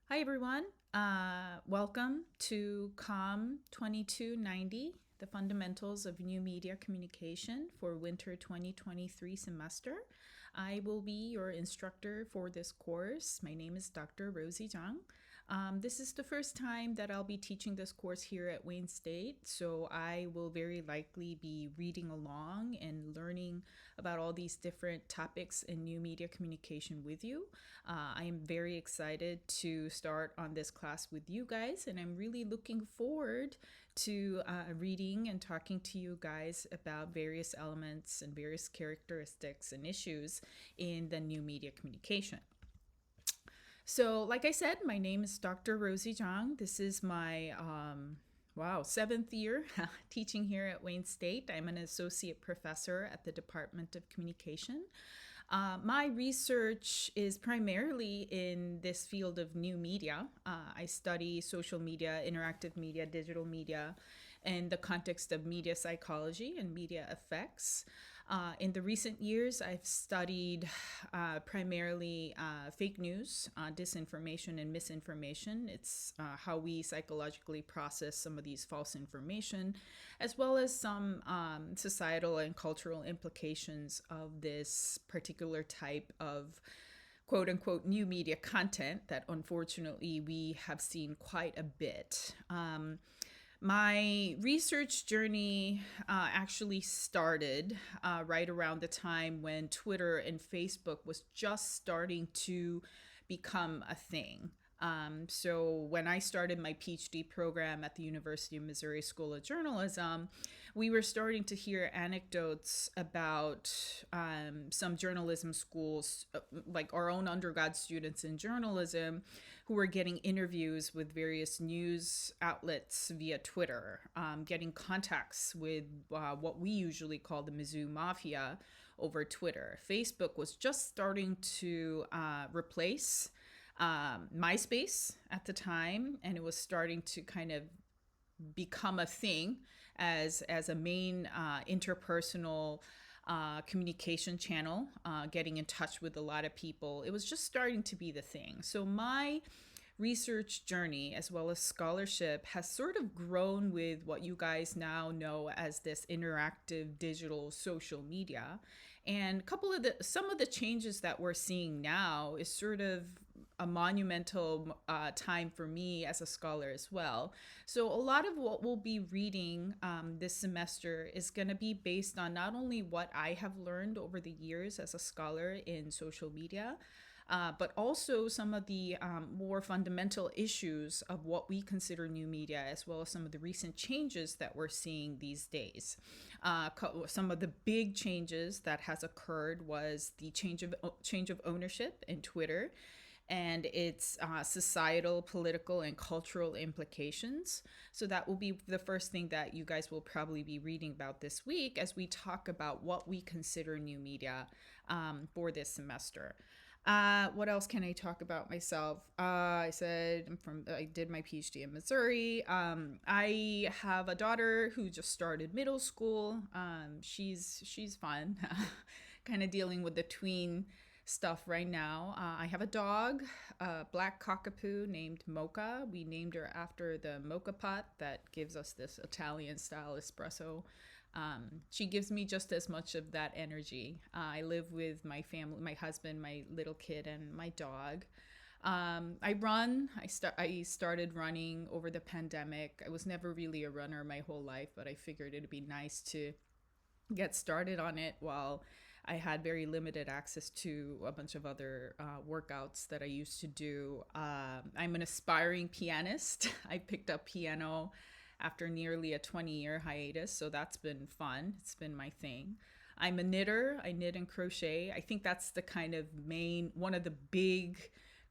Hi, everyone. Welcome to COM2290, the Fundamentals of New Media Communication for Winter 2023 semester. I will be your instructor for this course. My name is Dr. Rosie Zhang. This is the first time that I'll be teaching this course here at Wayne State, so I will very likely be reading along and learning about all these different topics in new media communication with you. I am very excited to start on this class with you guys, and I'm really looking forward to reading and talking to you guys about various elements and various characteristics and issues in the new media communication. So, like I said, my name is Dr. Rosie Zhang. This is my seventh year teaching here at Wayne State. I'm an associate professor at the Department of Communication. My research is primarily in this field of new media. I study social media, interactive media, digital media, in the context of media psychology and media effects. In the recent years, I've studied primarily fake news, disinformation, and misinformation. It's how we psychologically process some of these false information, as well as some societal and cultural implications of this particular type of quote unquote new media content that unfortunately we have seen quite a bit. My research journey actually started right around the time when Twitter and Facebook was just starting to become a thing. So when I started my PhD program at the University of Missouri School of Journalism, we were starting to hear anecdotes about some journalism schools, like our own undergrad students in journalism, who were getting interviews with various news outlets via Twitter, getting contacts with what we usually call the Mizzou Mafia over Twitter. Facebook was just starting to replace MySpace at the time, and it was starting to kind of become a thing as a main interpersonal communication channel, getting in touch with a lot of people. It was just starting to be the thing. So my research journey as well as scholarship has sort of grown with what you guys now know as this interactive digital social media. And some of the changes that we're seeing now is sort of a monumental time for me as a scholar as well. So a lot of what we'll be reading this semester is going to be based on not only what I have learned over the years as a scholar in social media, but also some of the more fundamental issues of what we consider new media, as well as some of the recent changes that we're seeing these days. Some of the big changes that has occurred was the change of ownership in Twitter and its societal, political, and cultural implications. So that will be the first thing that you guys will probably be reading about this week as we talk about what we consider new media for this semester. What else can I talk about myself? I said I did my PhD in Missouri. I have a daughter who just started middle school. She's fun, kind of dealing with the tween stuff right now. I have a dog, a black cockapoo named Mocha. We named her after the mocha pot that gives us this Italian style espresso. She gives me just as much of that energy. I live with my family, my husband, my little kid, and my dog. I run. I started running over the pandemic. I was never really a runner my whole life, but I figured it'd be nice to get started on it while I had very limited access to a bunch of other workouts that I used to do. I'm an aspiring pianist. I picked up piano after nearly a 20-year hiatus, so that's been fun. It's been my thing. I'm a knitter. I knit and crochet. I think that's the kind of one of the big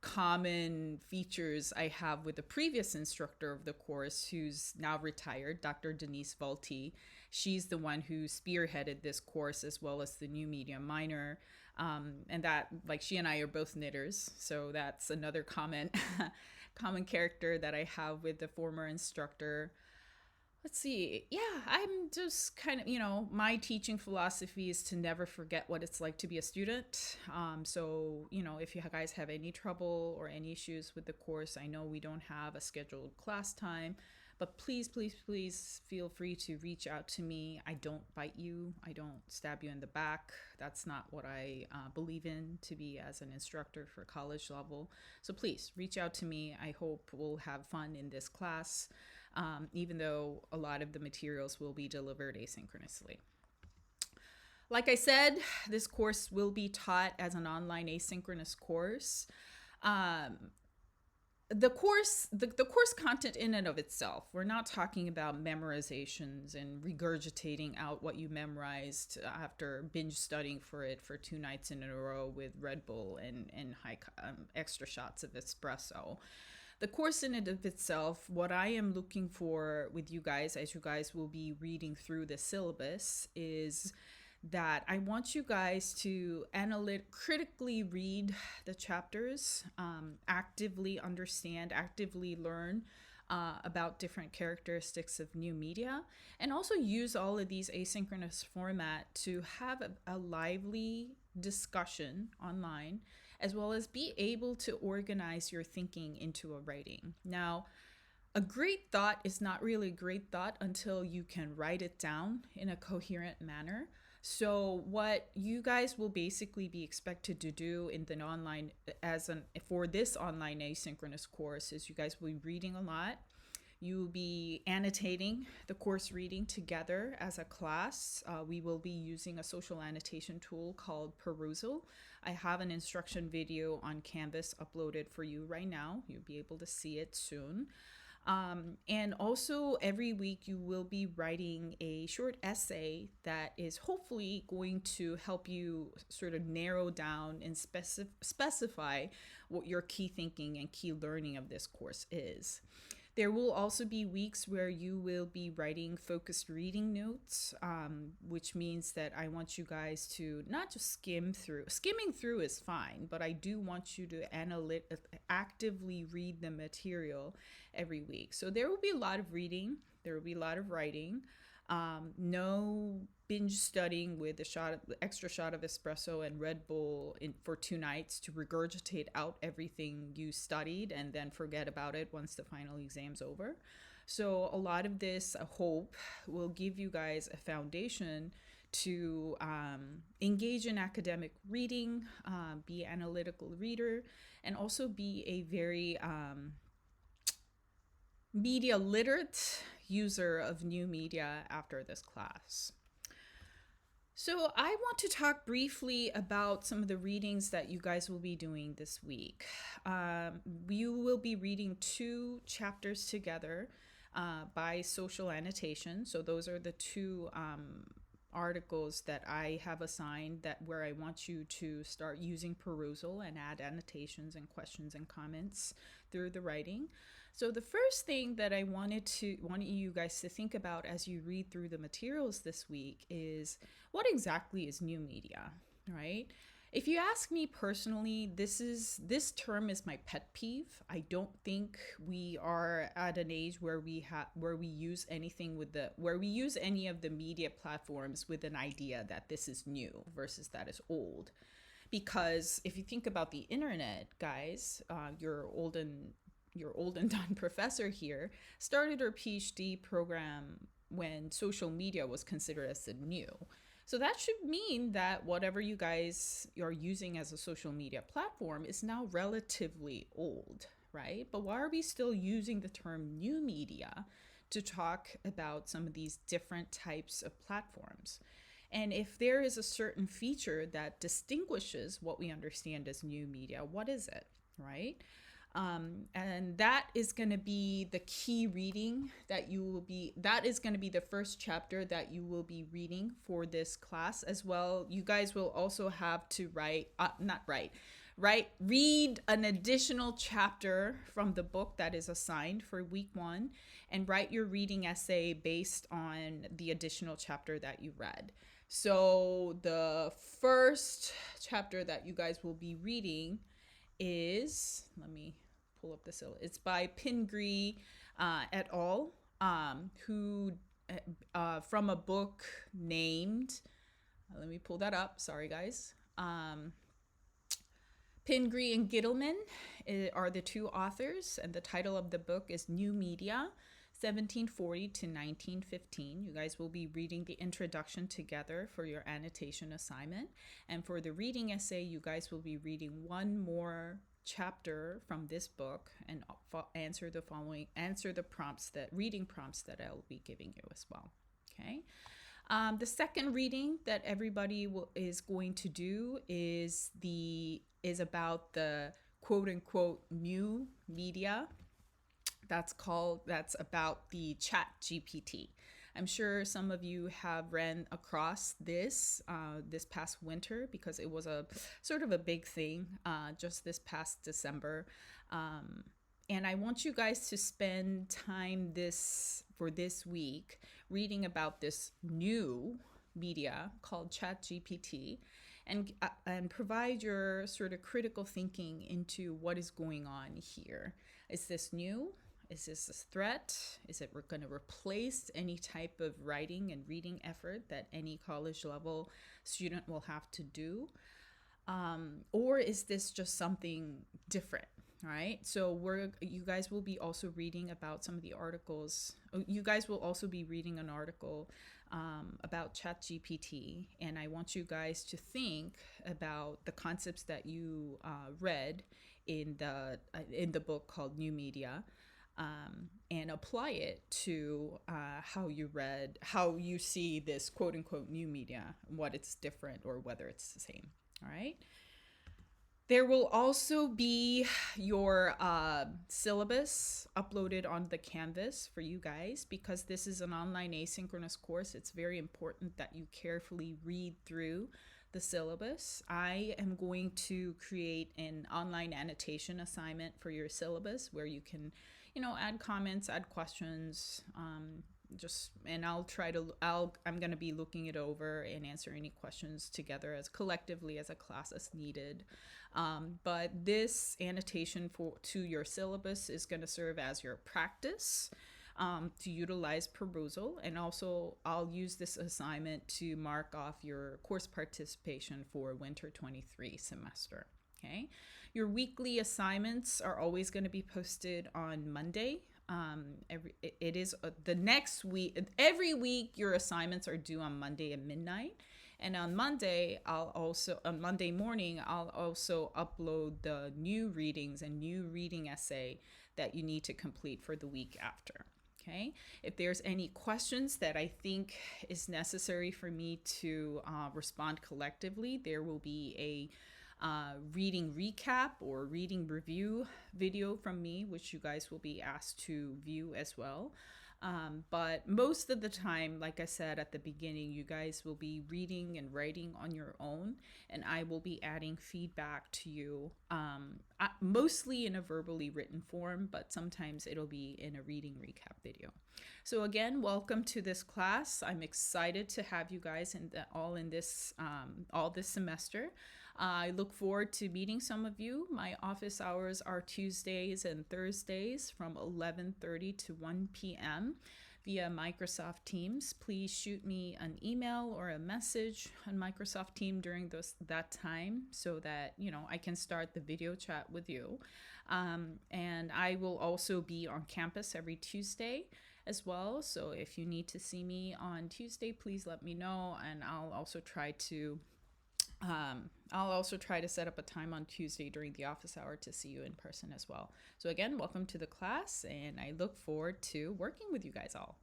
common features I have with the previous instructor of the course, who's now retired, Dr. Denise Volti. She's the one who spearheaded this course as well as the new media minor. And that, like, she and I are both knitters, so that's another common character that I have with the former instructor. Let's see. Yeah, I'm just kind of, my teaching philosophy is to never forget what it's like to be a student. So, if you guys have any trouble or any issues with the course, I know we don't have a scheduled class time, but please, please, please feel free to reach out to me. I don't bite you, I don't stab you in the back. That's not what I believe in to be as an instructor for college level. So please reach out to me. I hope we'll have fun in this class, even though a lot of the materials will be delivered asynchronously. Like I said, this course will be taught as an online asynchronous course. Um, the course content in and of itself, we're not talking about memorizations and regurgitating out what you memorized after binge studying for it for 2 nights in a row with Red Bull and high extra shots of espresso. The course in and of itself, what I am looking for with you guys as you guys will be reading through the syllabus, is that I want you guys to critically read the chapters, actively understand, actively learn about different characteristics of new media, and also use all of these asynchronous format to have a lively discussion online, as well as be able to organize your thinking into a writing. Now, a great thought is not really a great thought until you can write it down in a coherent manner. So what you guys will basically be expected to do in the online for this online asynchronous course is you guys will be reading a lot. You will be annotating the course reading together as a class. We will be using a social annotation tool called Perusal. I have an instruction video on Canvas uploaded for you right now. You'll be able to see it soon. And also every week you will be writing a short essay that is hopefully going to help you sort of narrow down and specify what your key thinking and key learning of this course is. There will also be weeks where you will be writing focused reading notes, which means that I want you guys to not just skim through. Skimming through is fine, but I do want you to actively read the material every week. So there will be a lot of reading, there will be a lot of writing. No binge studying with extra shot of espresso and Red Bull for 2 nights to regurgitate out everything you studied and then forget about it once the final exam's over. So a lot of this, I hope, will give you guys a foundation to engage in academic reading, be an analytical reader, and also be a very media literate user of new media after this class. So I want to talk briefly about some of the readings that you guys will be doing this week. You will be reading 2 chapters together by social annotation. So those are the 2 articles that I have assigned where I want you to start using Perusal and add annotations and questions and comments through the writing. So the first thing that I wanted you guys to think about as you read through the materials this week is, what exactly is new media, right? If you ask me personally, this term is my pet peeve. I don't think we are at an age where we use any of the media platforms with an idea that this is new versus that is old. Because if you think about the internet, guys, your old and done professor here started her PhD program when social media was considered as the new. So that should mean that whatever you guys are using as a social media platform is now relatively old, right? But why are we still using the term new media to talk about some of these different types of platforms? And if there is a certain feature that distinguishes what we understand as new media, what is it, right? And that is going to be the key reading that is going to be the first chapter that you will be reading for this class as well. You guys will also have to read an additional chapter from the book that is assigned for week 1 and write your reading essay based on the additional chapter that you read. So the first chapter that you guys will be reading is, let me pull up the syllabus. It's by Pingree et al. who from a book named, let me pull that up. Sorry, guys. Pingree and Gittleman are the two authors, and the title of the book is New Media, 1740 to 1915. You guys will be reading the introduction together for your annotation assignment. And for the reading essay, you guys will be reading one more chapter from this book and answer the reading prompts that I'll be giving you as well. Okay. The second reading that everybody is going to do is about the quote unquote new media. That's about the Chat GPT. I'm sure some of you have ran across this past winter, because it was a sort of a big thing just this past December. And I want you guys to spend time for this week reading about this new media called ChatGPT, and provide your sort of critical thinking into what is going on here. Is this new? Is this a threat? Is it going to replace any type of writing and reading effort that any college level student will have to do? Or is this just something different? Right. So you guys will be also reading about some of the articles. You guys will also be reading an article about ChatGPT, and I want you guys to think about the concepts that you read in the book called New Media, and apply it to how you see this quote unquote new media, what it's different or whether it's the same. All right. There will also be your syllabus uploaded on the Canvas for you guys, because this is an online asynchronous course. It's very important that you carefully read through the syllabus. I am going to create an online annotation assignment for your syllabus where you can, add comments, add questions, and I'm going to be looking it over and answer any questions together as collectively as a class as needed. But this annotation to your syllabus is going to serve as your practice to utilize perusal, and also I'll use this assignment to mark off your course participation for winter 23 semester. Okay, your weekly assignments are always going to be posted on Monday. The next week, every week your assignments are due on Monday at midnight, and on Monday morning I'll also upload the new readings and new reading essay that you need to complete for the week after. Okay, if there's any questions that I think is necessary for me to respond collectively, there will be a reading recap or reading review video from me, which you guys will be asked to view as well. But most of the time, like I said at the beginning, you guys will be reading and writing on your own, and I will be adding feedback to you, mostly in a verbally written form, but sometimes it'll be in a reading recap video. So again, welcome to this class. I'm excited to have you guys all this semester. I look forward to meeting some of you. My office hours are Tuesdays and Thursdays from 11:30 to 1 p.m. via Microsoft Teams. Please shoot me an email or a message on Microsoft Teams during that time so that I can start the video chat with you. And I will also be on campus every Tuesday as well. So if you need to see me on Tuesday, please let me know, and I'll also try to set up a time on Tuesday during the office hour to see you in person as well. So again, welcome to the class, and I look forward to working with you guys all.